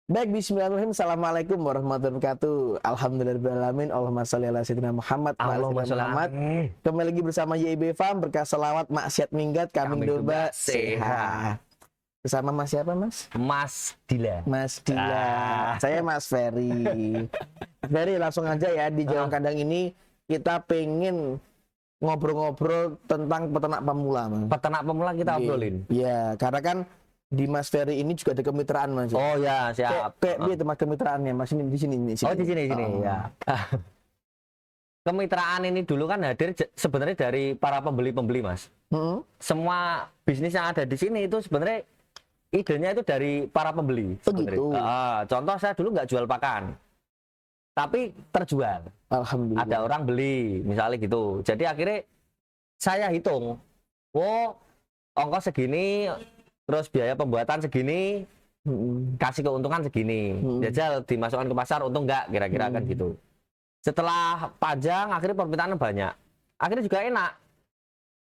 Baik, bismillahirrahmanirrahim. Assalamualaikum warahmatullahi wabarakatuh. Alhamdulillahirrahmanirrahim. Allahumma sholli ala sayyidina Muhammad wa ala Allahumma sayyidina sholli Muhammad. alaihi. Kembali lagi bersama YIB Farm, berkah selawat, maksiat minggat, kambing domba sehat. Bersama Mas siapa, Mas? Mas Dila. Mas Dila. Saya Mas Ferry. Ferry, langsung aja ya, di Jalan Kandang ini kita pengen ngobrol-ngobrol tentang peternak pemula, Mas. Peternak pemula kita obrolin. Iya, karena kan di Mas Ferry ini juga ada kemitraan, Mas. Oh ya, siap. Kayak dia teman kemitraannya, Mas, ini di sini. Oh di sini ya. Kemitraan ini dulu kan hadir sebenarnya dari para pembeli-pembeli, Mas. Semua bisnis yang ada di sini itu sebenarnya idenya itu dari para pembeli. Begitu. Contoh saya dulu nggak jual pakan, tapi terjual. Alhamdulillah. Ada orang beli, misalnya gitu. Jadi akhirnya saya hitung, ongkos segini, terus biaya pembuatan segini, kasih keuntungan segini, jajal dimasukkan ke pasar, untung nggak, kira-kira kan gitu. Setelah panjang, akhirnya permintaan banyak. Akhirnya juga enak.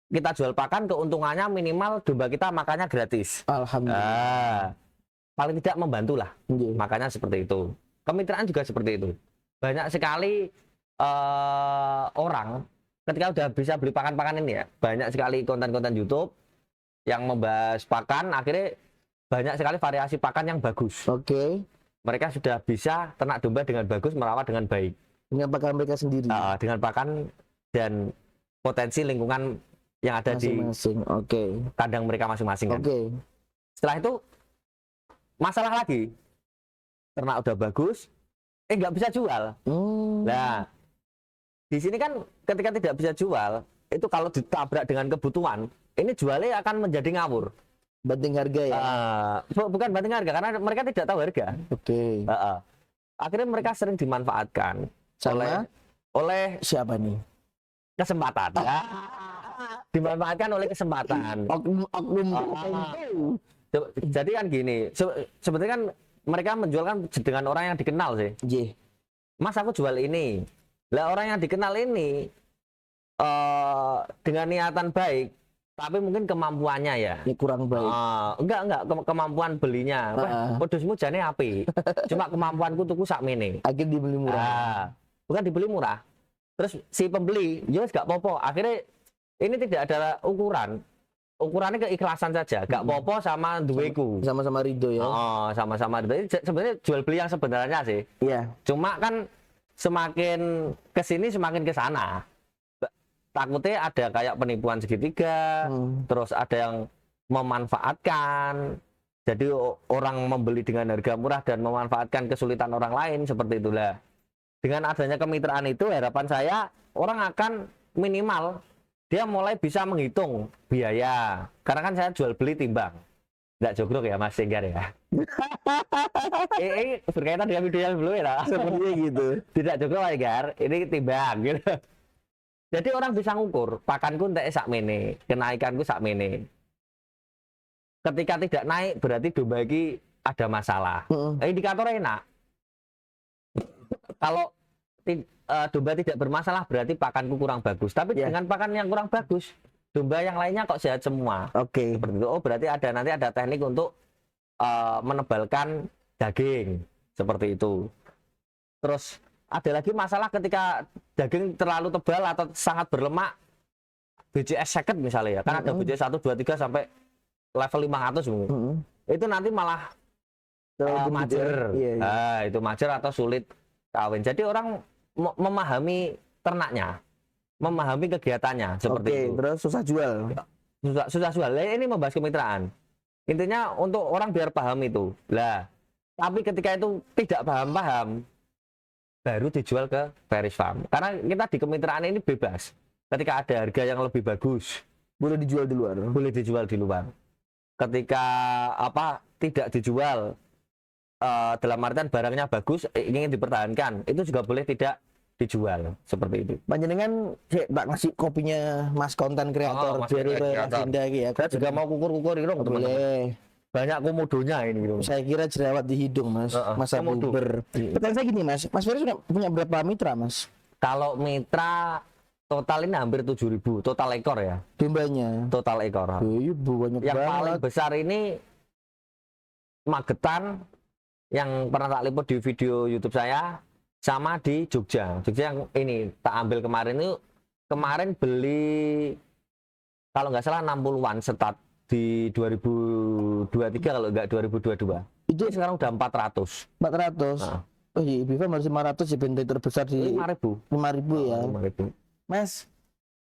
Kita jual pakan, keuntungannya minimal domba kita makannya gratis. Alhamdulillah. Paling tidak membantu lah. Makanya seperti itu. Kemitraan juga seperti itu. Banyak sekali orang ketika udah bisa beli pakan-pakan ini ya, banyak sekali konten-konten YouTube yang membahas pakan, akhirnya banyak sekali variasi pakan yang bagus. Oke. Mereka sudah bisa ternak domba dengan bagus, merawat dengan baik. Dengan pakan mereka sendiri. Dengan pakan dan potensi lingkungan yang ada masing-masing. di kandang mereka masing-masing kan. Setelah itu masalah lagi, ternak udah bagus, nggak bisa jual. Nah, di sini kan ketika tidak bisa jual, itu kalau ditabrak dengan kebutuhan, ini jualnya akan menjadi ngawur. Banting harga ya? Bukan banting harga, karena mereka tidak tahu harga. Akhirnya mereka sering dimanfaatkan oleh siapa nih? Kesempatan. Dimanfaatkan oleh kesempatan. Oknum. Jadi kan gini, sebetulnya kan mereka menjual kan dengan orang yang dikenal sih. Mas, aku jual ini. Lah orang yang dikenal ini dengan niatan baik, tapi mungkin kemampuannya ya kurang baik. Enggak kemampuan belinya. Pedusmu jane api. Cuma kemampuanku tuku sakmene. Akhirnya dibeli murah. Bukan dibeli murah. Terus si pembeli, ya gak popo. Akhirnya ini tidak ada ukuran. Ukurannya keikhlasan saja. Gak popo sama duweku. Sama-sama ridho ya. Sama-sama ridho. Sebenarnya jual beli yang sebenarnya sih. Iya. Cuma kan semakin kesini semakin kesana. Takutnya ada kayak penipuan segitiga, terus ada yang memanfaatkan. Jadi orang membeli dengan harga murah dan memanfaatkan kesulitan orang lain, seperti itulah. Dengan adanya kemitraan itu, harapan saya orang akan minimal dia mulai bisa menghitung biaya. Karena kan saya jual beli timbang. Nggak jogrok ya Mas Singgar ya. Berkaitan dengan video yang sebelumnya. Sepertinya gitu. Tidak jogrok Mas Singgar, ini timbang gitu. Jadi orang bisa ngukur, pakanku entek sakmene, kenaikanku sakmene. Ketika tidak naik berarti domba iki ada masalah. Indikatornya enak. Kalau domba tidak bermasalah berarti pakanku kurang bagus. Tapi dengan pakan yang kurang bagus, domba yang lainnya kok sehat semua. Seperti itu. Berarti nanti ada teknik untuk menebalkan daging seperti itu. Terus ada lagi masalah ketika daging terlalu tebal atau sangat berlemak, BCS second misalnya ya, kan ada BCS 1, 2, 3 sampai level 500 mungkin. Itu nanti malah majer. Itu majer atau sulit kawin. Jadi orang memahami ternaknya, memahami kegiatannya seperti itu. Terus susah jual. Susah jual. Ini membahas kemitraan. Intinya untuk orang biar paham itu. Lah, tapi ketika itu tidak paham, baru dijual ke Ferry Farm. Karena kita di kemitraan ini bebas. Ketika ada harga yang lebih bagus, boleh dijual di luar. Boleh dijual di luar. Ketika tidak dijual, dalam artian barangnya bagus, ingin dipertahankan, itu juga boleh tidak dijual. Seperti itu. Panjenengan tak ngasih kopinya Mas konten kreator Ferry Rasinda ya. Saya juga mau kukur-kukur irung teman-teman. Banyak komodonya ini gitu. Saya kira jerawat di hidung Mas. Masa puber. Pertanyaan saya gini Mas, Mas Ferry sudah punya berapa mitra Mas? Kalau mitra total ini hampir 7.000 total ekor ya. Dombanya? Total ekor. Banyak yang banget. Paling besar ini Magetan yang pernah tak liput di video YouTube saya, sama di Jogja. Jogja yang ini tak ambil kemarin itu, kemarin beli kalau nggak salah 60-an start di 2023 kalau nggak 2022. Itu sekarang udah 400. 400. Nah. Oh iya, Bifam harus 500 ya, benteng terbesar di 5.000. 5.000 ya. 5.000. Mas,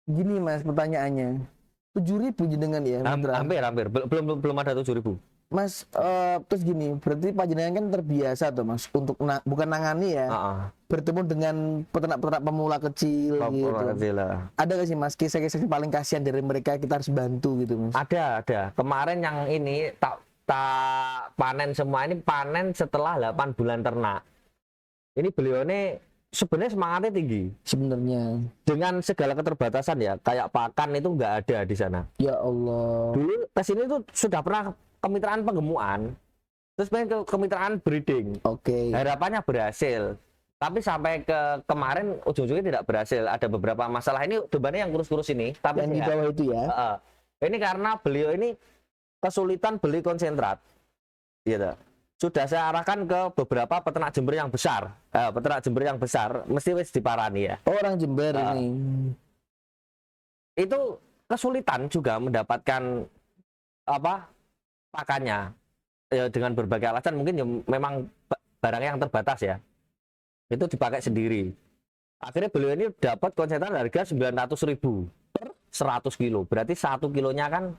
gini Mas pertanyaannya. 7.000 jenengan ya, Mitra? Hampir. Belum ada 7.000. Mas, terus gini, berarti panjenengan kan terbiasa tuh Mas untuk bukan nangani ya, bertemu dengan peternak-peternak pemula kecil gitu. Ada gak sih Mas kisah-kisah yang paling kasihan dari mereka kita harus bantu gitu Mas? Ada. Kemarin yang ini tak panen semua, ini panen setelah 8 bulan ternak. Ini beliau ini sebenarnya semangatnya tinggi. Sebenarnya dengan segala keterbatasan ya, kayak pakan itu nggak ada di sana. Ya Allah. Dulu ke sini tuh sudah pernah kemitraan penggemukan, terus pengen ke kemitraan breeding. Oke. Harapannya berhasil, tapi sampai ke kemarin ujung-ujungnya tidak berhasil. Ada beberapa masalah. Ini dombanya yang kurus-kurus ini, tapi yang di bawah itu ya. Ini karena beliau ini kesulitan beli konsentrat, gitu. Sudah saya arahkan ke beberapa peternak Jember yang besar. Peternak Jember yang besar mesti wis diparani ya. Orang Jember ini. Itu kesulitan juga mendapatkan pakannya. Ya, dengan berbagai alasan, mungkin ya memang barangnya yang terbatas ya. Itu dipakai sendiri. Akhirnya beliau ini dapat konsentrat harga 900.000 per 100 kilo. Berarti 1 kilonya kan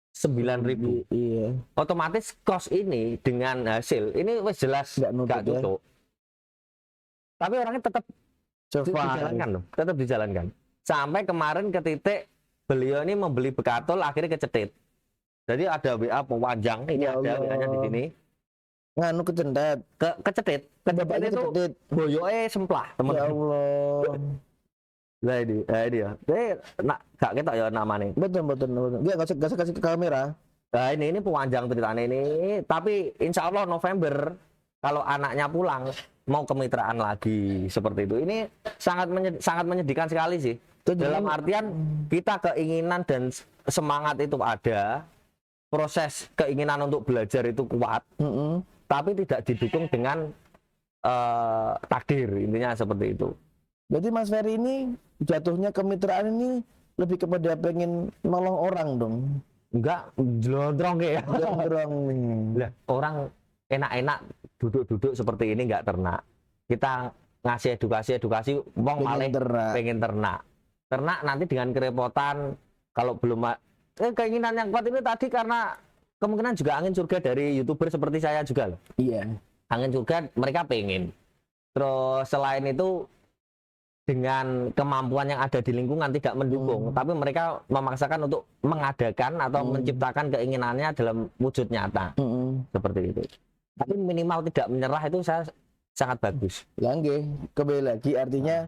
9.000. Iya. Otomatis kos ini dengan hasil ini wes jelas nggak tutup. Tapi orangnya tetap dijalankan loh, tetap dijalankan. Sampai kemarin ke titik beliau ini membeli bekatul, akhirnya kecetit. Jadi ada WA pewanjang, ini ya ada WA-nya di sini. Nganu kecendet, kecetit itu boyoke semplah, teman. Ya Allah. Lah ini ya. Nak gak ketok ya namanya. Betul. Dia enggak usah kasih ke kamera. Nah, ini pewanjang ceritanya ini. Tapi insya Allah November kalau anaknya pulang mau kemitraan lagi seperti itu. Ini sangat menyedihkan sekali sih. Dalam artian kita keinginan dan semangat itu ada, proses keinginan untuk belajar itu kuat, tapi tidak didukung dengan takdir, intinya seperti itu. Jadi Mas Ferry ini jatuhnya kemitraan ini lebih kepada pengen nolong orang dong. Enggak, jelondrong ya. Jelondrong nih. Lah, orang enak-enak duduk-duduk seperti ini enggak ternak. Kita ngasih edukasi, wong malah pengen ternak. Ternak nanti dengan kerepotan kalau belum keinginan yang kuat ini tadi karena kemungkinan juga angin surga dari YouTuber seperti saya juga loh. Iya. Angin surga mereka pengen. Terus selain itu dengan kemampuan yang ada di lingkungan tidak mendukung, tapi mereka memaksakan untuk mengadakan atau menciptakan keinginannya dalam wujud nyata, seperti itu. Tapi minimal tidak menyerah itu saya sangat bagus. Langge, kembali lagi artinya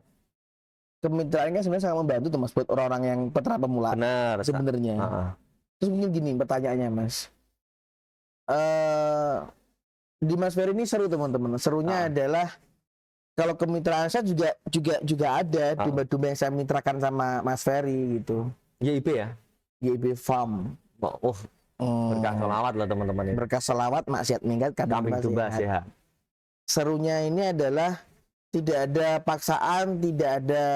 kemitraan kan sebenarnya sangat membantu tuh Mas buat orang-orang yang peternak pemula. Benar. Sebenarnya. Terus mungkin gini pertanyaannya Mas. Di Mas Ferry ini seru teman-teman. Serunya adalah kalau kemitraan saya juga ada domba-domba yang saya mitrakan sama Mas Ferry gitu. YIB ya? YIB Farm. Berkah selawat loh teman-teman ini. Berkah selawat, maksiat minggat, kambing domba sehat. Serunya ini adalah tidak ada paksaan, tidak ada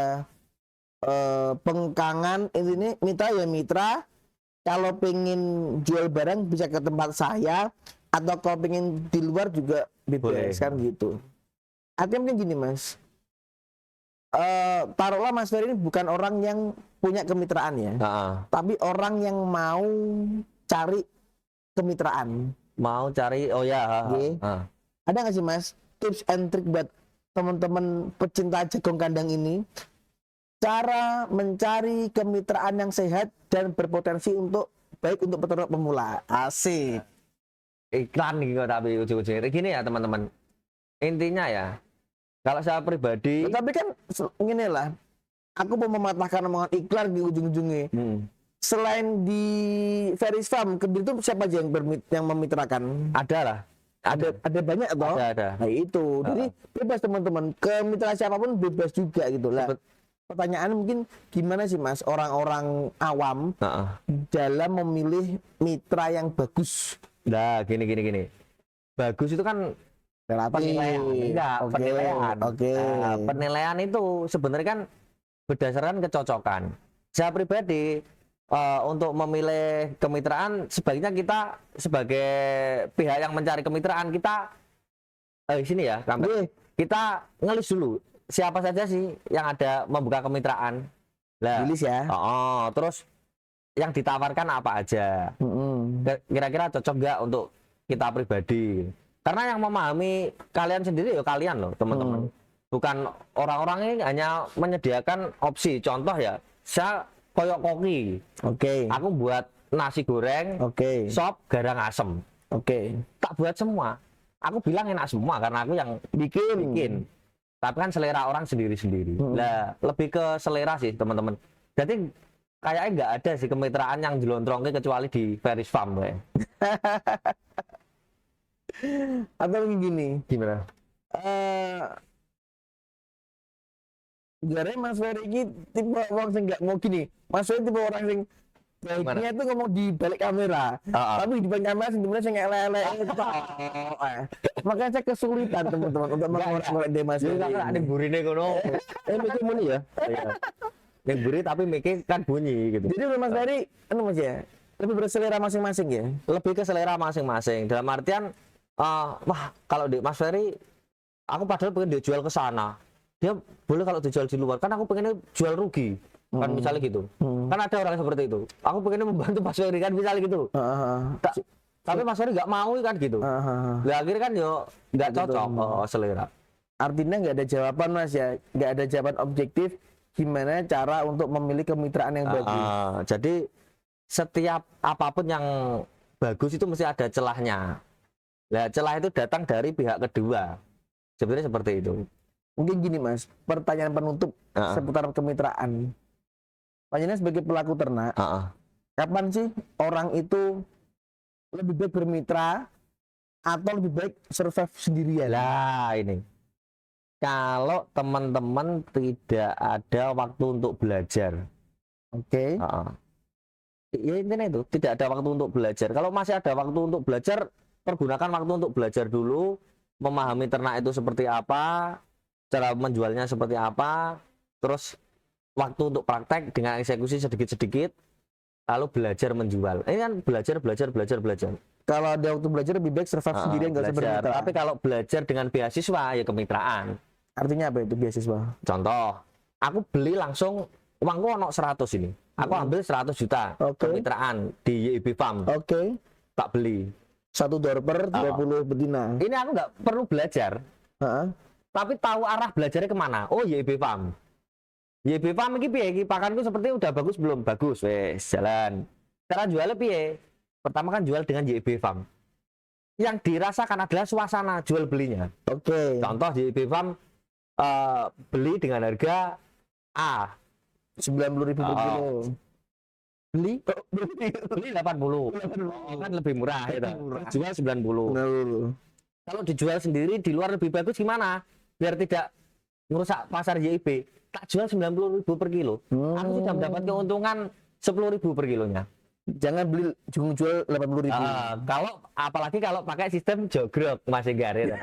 pengkangan. Ini mitra ya mitra. Kalau pengen jual barang bisa ke tempat saya, atau kalau pengen di luar juga bebas kan gitu. Artinya mungkin gini Mas, taruhlah Mas Ferry ini bukan orang yang punya kemitraan ya, tapi orang yang mau cari kemitraan. Mau cari, Ada nggak sih Mas tips and trick buat teman-teman pecinta jagung kandang ini, cara mencari kemitraan yang sehat dan berpotensi untuk baik untuk peternak pemula? Asik. Iklan gitu tapi ujung-ujungnya gini ya teman-teman. Intinya ya, kalau saya pribadi, tapi kan gini lah, aku mau mematahkan omongan iklan di ujung-ujungnya. Selain di Ferry's Farm, itu siapa aja yang memitrakan? Ada lah. Ada banyak toh? Ada. Nah itu, jadi bebas teman-teman, kemitraan siapapun bebas juga gitu lah. Pertanyaan mungkin gimana sih Mas orang-orang awam dalam memilih mitra yang bagus? Nah, gini. Bagus itu kan Relatif. Penilaian, enggak, Oke, penilaian. Oke. Nah, penilaian itu sebenarnya kan berdasarkan kecocokan. Saya pribadi untuk memilih kemitraan sebaiknya kita sebagai pihak yang mencari kemitraan kita sini ya, Oke. kita ngelis dulu siapa saja sih yang ada membuka kemitraan. Lah, Rilis ya. terus yang ditawarkan apa aja. Kira-kira cocok nggak untuk kita pribadi? Karena yang memahami kalian sendiri ya kalian loh, teman-teman. Bukan orang-orang ini hanya menyediakan opsi. Contoh ya, saya koyok koki. Oke. Aku buat nasi goreng, Oke. sop, garang asem. Oke. Tak buat semua. Aku bilang enak semua karena aku yang bikin. Tapi kan selera orang sendiri-sendiri. Lah, lebih ke selera sih, teman-teman. Jadi kayaknya nggak ada sih kemitraan yang jelontrongnya kecuali di Ferris Farm kayak. Atau gini. Gimana? Sebenarnya Mas Ferry ini tipe orang yang nggak mau gini. Mas Ferry tipe orang yang baiknya itu ngomong di balik kamera, tapi di balik kamera sebenarnya saya nggak lele. Makanya saya kesulitan teman-teman untuk mengorek dia Mas Ferry. Jadi ada burine kono. Mikir muni ya. Yang buri tapi mikir kan bunyi gitu. Jadi Mas Ferry, Mas ya, lebih berselera masing-masing ya. Lebih ke selera masing-masing. Dalam artian, wah kalau di Mas Ferry, aku padahal pengen dia jual ke sana. Dia boleh kalau dijual di luar, kan aku pengennya jual rugi. Kan misalnya gitu. Kan ada orang seperti itu. Aku pengennya membantu Mas Ferry kan misalnya gitu. Tapi Mas Ferry nggak mau kan gitu. Nah, akhirnya kan yo nggak cocok selera. Artinya nggak ada jawaban Mas ya, nggak ada jawaban objektif gimana cara untuk memilih kemitraan yang bagus. Jadi setiap apapun yang bagus itu mesti ada celahnya. Nah, celah itu datang dari pihak kedua. Sebenarnya seperti itu. Mungkin gini Mas, pertanyaan penutup seputar kemitraan. Panjenengan sebagai pelaku ternak, kapan sih orang itu lebih baik bermitra atau lebih baik survive sendirian? Lah ini. Kalau teman-teman tidak ada waktu untuk belajar. Oke. Ya intinya itu, tidak ada waktu untuk belajar. Kalau masih ada waktu untuk belajar, pergunakan waktu untuk belajar dulu, memahami ternak itu seperti apa, cara menjualnya seperti apa, terus waktu untuk praktek dengan eksekusi sedikit-sedikit, lalu belajar menjual. Ini kan belajar. Kalau ada waktu belajar lebih baik survive sendirian nggak usah bermitra. Tapi kalau belajar dengan beasiswa ya kemitraan. Artinya apa itu beasiswa? Contoh, aku beli langsung uangku ono 100 ini. Aku ambil 100 juta kemitraan di YIB Farm. Tak beli. $1 per 20 betina. Ini aku nggak perlu belajar. Tapi tahu arah belajarnya kemana. Oh, YIB Farm. YIB Farm ini piye? Pakanku seperti udah bagus belum? Bagus, wes jalan. Cara jualnya piye? Pertama kan jual dengan YIB Farm. Yang dirasakan adalah suasana jual belinya. Contoh YIB Farm beli dengan harga A 90.000 per kilo. Beli 80 kan lebih murah gitu. Jual 90. Kalau dijual sendiri di luar lebih bagus gimana? Biar tidak merusak pasar YIB, tak jual 90.000 per kilo. Aku sudah mendapat keuntungan 10.000 per kilonya. Jangan beli jual 80.000. Apalagi kalau pakai sistem jogrok Mas Enggar ya.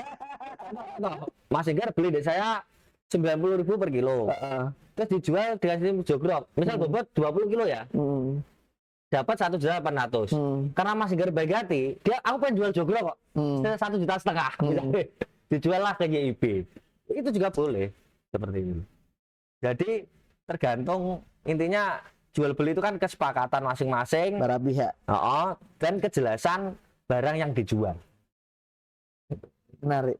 Mas Enggar beli dari saya 90.000 per kilo. Terus dijual dengan sistem jogrok. Misal bobot 20 kilo ya. Dapat 1.800.000. Karena Mas Enggar baik hati, aku pengen jual jogrok kok. 1,5 juta. Dijual lah ke YIB. Itu juga boleh seperti itu. Jadi tergantung, intinya jual beli itu kan kesepakatan masing-masing para pihak. Dan kejelasan barang yang dijual. Menarik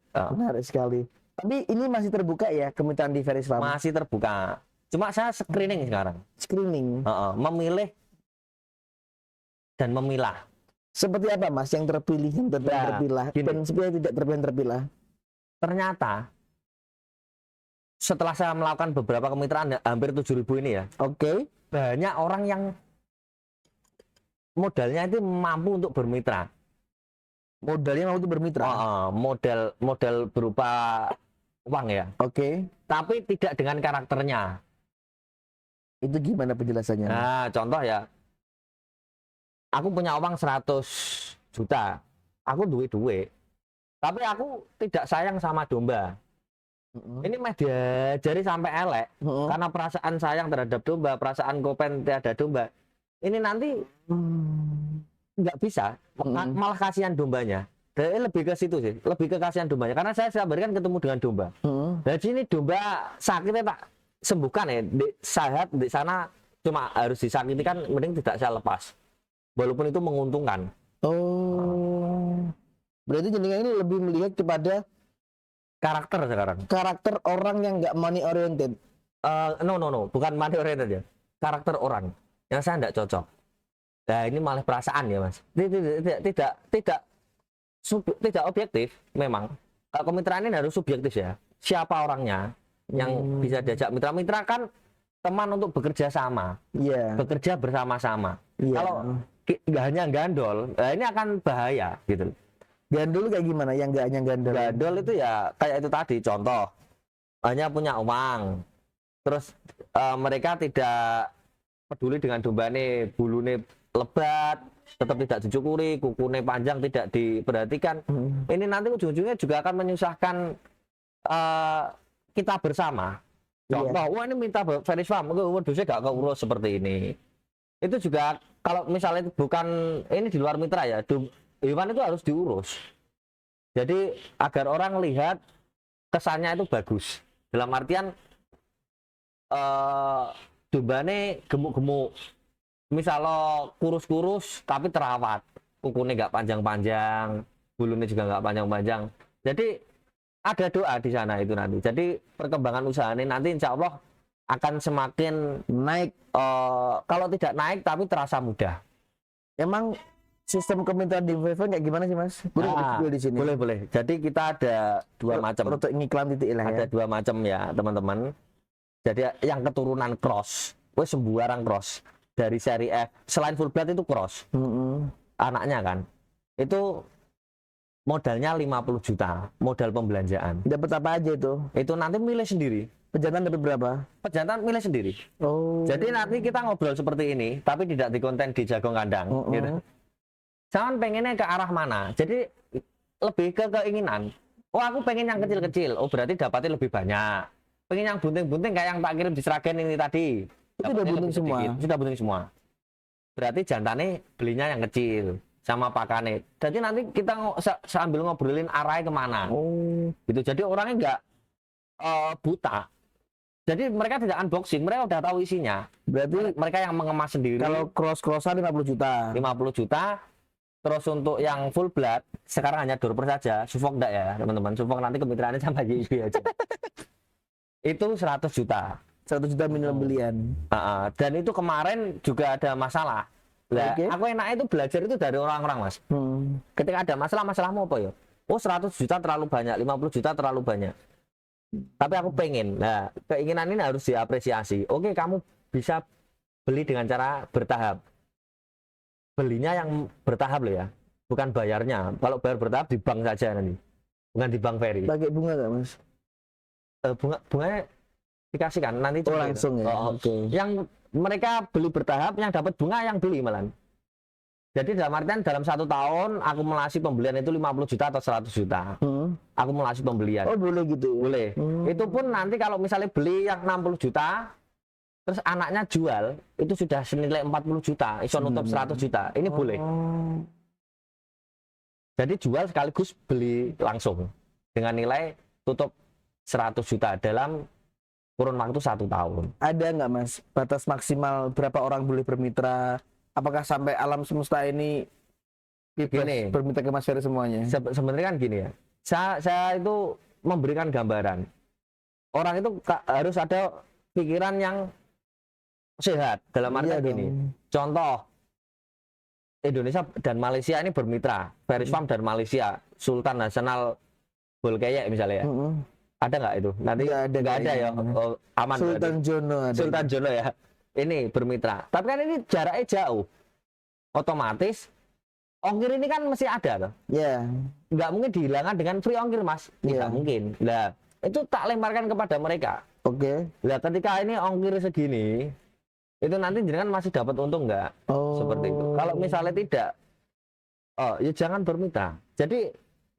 sekali. Tapi ini masih terbuka ya kemitraan di Ferris Farm? Masih terbuka. Cuma saya screening sekarang. Screening. Memilih dan memilah. Seperti apa Mas yang terpilih yang terpilah dan sebenarnya tidak terpilah? Ternyata setelah saya melakukan beberapa kemitraan hampir 7.000 ini ya. Banyak orang yang modalnya itu mampu untuk bermitra. Modalnya mampu untuk bermitra. Modal berupa uang ya. Tapi tidak dengan karakternya. Itu gimana penjelasannya? Nah, contoh ya. Aku punya uang 100 juta. Aku duit. Tapi aku tidak sayang sama domba. Ini media jari sampai elek karena perasaan sayang terhadap domba, perasaan kopen tiada domba. Ini nanti nggak bisa, malah kasihan dombanya. Dan lebih ke situ sih, lebih ke kasihan dombanya. Karena saya kan ketemu dengan domba. Dan sini domba sakitnya tak sembuhkan ya, sehat di sana cuma harus disakiti kan, mending tidak saya lepas. Walaupun itu menguntungkan. Oh, berarti jenengan ini lebih melihat kepada Karakter sekarang. karakter orang yang nggak money oriented. No, bukan money oriented ya. Karakter orang yang saya tidak cocok. Nah ini malah perasaan ya mas. Tidak objektif memang. Kalau kemitraan ini harus subjektif ya. Siapa orangnya yang bisa diajak mitra kan teman untuk bekerja sama, bekerja bersama-sama. Kalau nggak hanya gandol, nah ini akan bahaya gitu. Gandol kayak gimana? Yang nggak hanya gandol? Gandol itu ya kayak itu tadi contoh, hanya punya uang, terus mereka tidak peduli dengan domba ini, bulunya lebat, tetap tidak dicukuri, kukunya panjang tidak diperhatikan. Ini nanti ujung-ujungnya juga akan menyusahkan kita bersama. Contoh, wah ini minta Ferris Farm, wedusnya gak keurus seperti ini. Itu juga kalau misalnya bukan ini di luar mitra ya, hewan itu harus diurus. Jadi agar orang lihat kesannya itu bagus. Dalam artian domba ini gemuk-gemuk. Misalnya kurus-kurus tapi terawat. Kukunya nggak panjang-panjang, bulunya juga nggak panjang-panjang. Jadi ada doa di sana itu nanti. Jadi perkembangan usaha ini nanti insya Allah akan semakin naik. Kalau tidak naik tapi terasa mudah. Emang sistem kemitraan di Vevan kayak gimana sih mas? Boleh di sini. Boleh. Jadi kita ada dua macam. Untuk ngiklan titik lah ya. Ada dua macam ya teman-teman. Jadi yang keturunan cross, sembarang cross dari seri F. Selain full blood itu cross. Anaknya kan. Itu modalnya 50 juta, modal pembelanjaan. Dapat apa aja itu? Itu nanti milih sendiri. Pejantan dapat berapa? Pejantan milih sendiri. Oh. Jadi nanti kita ngobrol seperti ini, tapi tidak dikonten di jagung kandang. Gitu. Jangan pengennya ke arah mana. Jadi lebih ke keinginan. Oh aku pengen yang kecil-kecil. Oh berarti dapatnya lebih banyak. Pengen yang bunting-bunting kayak yang tak kirim di Sragen ini tadi. Itu udah bunting semua. Sudah bunting semua. Berarti jantannya belinya yang kecil sama pakannya. Jadi nanti kita sambil ngobrolin arahnya kemana. Oh. Gitu. Jadi orangnya nggak buta. Jadi mereka tidak unboxing, mereka udah tahu isinya. Berarti mereka yang mengemas sendiri. Kalau cross-crossan 50 juta. 50 juta. Terus untuk yang full blood sekarang hanya door saja, sufok enggak ya teman-teman? Sufok nanti kemitraannya sama JIB aja. Itu 100 juta. 100 juta minimum belian. Dan itu kemarin juga ada masalah. Lah, aku enaknya itu belajar itu dari orang-orang, Mas. Ketika ada masalahmu apa ya? Oh, 100 juta terlalu banyak, 50 juta terlalu banyak. Tapi aku pengen. Nah, keinginan ini harus diapresiasi. Oke, kamu bisa beli dengan cara bertahap. Belinya yang bertahap loh ya, bukan bayarnya. Kalau bayar bertahap di bank saja nanti, bukan di bank Ferry. Pakai bunga nggak mas? Bunganya dikasihkan nanti. Oh langsung ya. Yang mereka beli bertahap, yang dapat bunga yang beli malah. Jadi dalam artian dalam 1 tahun akumulasi pembelian itu 50 juta atau 100 juta. Akumulasi pembelian. Oh boleh gitu. Boleh. Itu pun nanti kalau misalnya beli yang 60 juta. Terus anaknya jual, itu sudah senilai 40 juta, iso nutup 100 juta. Ini boleh. Jadi jual sekaligus beli langsung. Dengan nilai tutup 100 juta dalam kurun waktu 1 tahun. Ada nggak mas, batas maksimal berapa orang boleh bermitra? Apakah sampai alam semesta ini gini, bermitra ke Mas Ferry semuanya? Sebenarnya kan gini ya, saya itu memberikan gambaran. Orang itu harus ada pikiran yang sehat dalam artian gini. Contoh Indonesia dan Malaysia ini bermitra, Ferris Farm dan Malaysia, Sultan Nasional Bolkeyek misalnya ya. Ada nggak itu? Nanti nggak ada ya. Oh, aman. Sultan Jono ada. Sultan Jono ya. Ini bermitra. Tapi kan ini jaraknya jauh. Otomatis ongkir ini kan mesti ada toh. Iya. Nggak mungkin dihilangkan dengan free ongkir mas. Tidak mungkin. Nah itu tak lemparkan kepada mereka. Oke. Nah ketika ini ongkir segini, itu nanti jenengan masih dapat untung nggak? Seperti itu. Kalau misalnya tidak, ya jangan bermitra. Jadi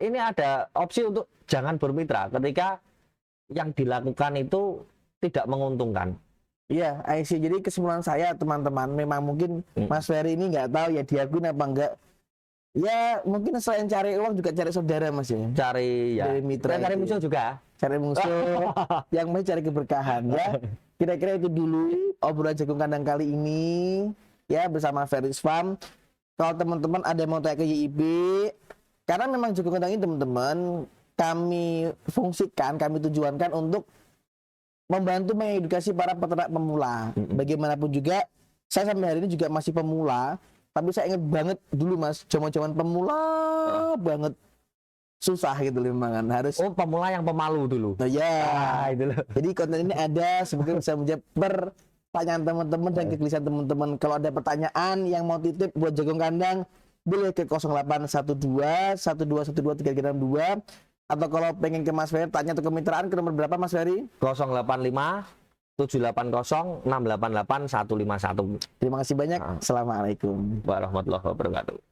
ini ada opsi untuk jangan bermitra ketika yang dilakukan itu tidak menguntungkan. Iya, I see. Jadi kesimpulan saya teman-teman, memang mungkin Mas Ferry ini nggak tahu ya diakui apa enggak. Ya mungkin selain cari uang juga cari saudara Mas ya. Cari ya. Dari mitra Cari itu. musuh juga. Cari musuh, yang mau cari keberkahan ya. Kira-kira itu dulu obrolan jagung kandang kali ini ya bersama Ferry's Farm. Kalau teman-teman ada yang mau tanya ke YIB, karena memang jagung kandang ini teman-teman kami fungsikan, kami tujuankan untuk membantu mengedukasi para peternak pemula. Bagaimanapun juga, saya sampai hari ini juga masih pemula, tapi saya ingat banget dulu Mas, zaman-zaman pemula banget. Susah gitu loh memang kan. Harus pemula yang pemalu dulu. Nah, ya. Itu loh. Jadi konten ini ada semoga bisa menjawab pertanyaan teman-teman dan kegelisahan teman-teman. Kalau ada pertanyaan yang mau titip buat jagung kandang, boleh ke 0812 1212 3362, atau kalau pengen ke Mas Ferry tanya atau kemitraan ke nomor berapa Mas Ferry? 085 780 688 151. Terima kasih banyak. Assalamualaikum warahmatullahi wabarakatuh.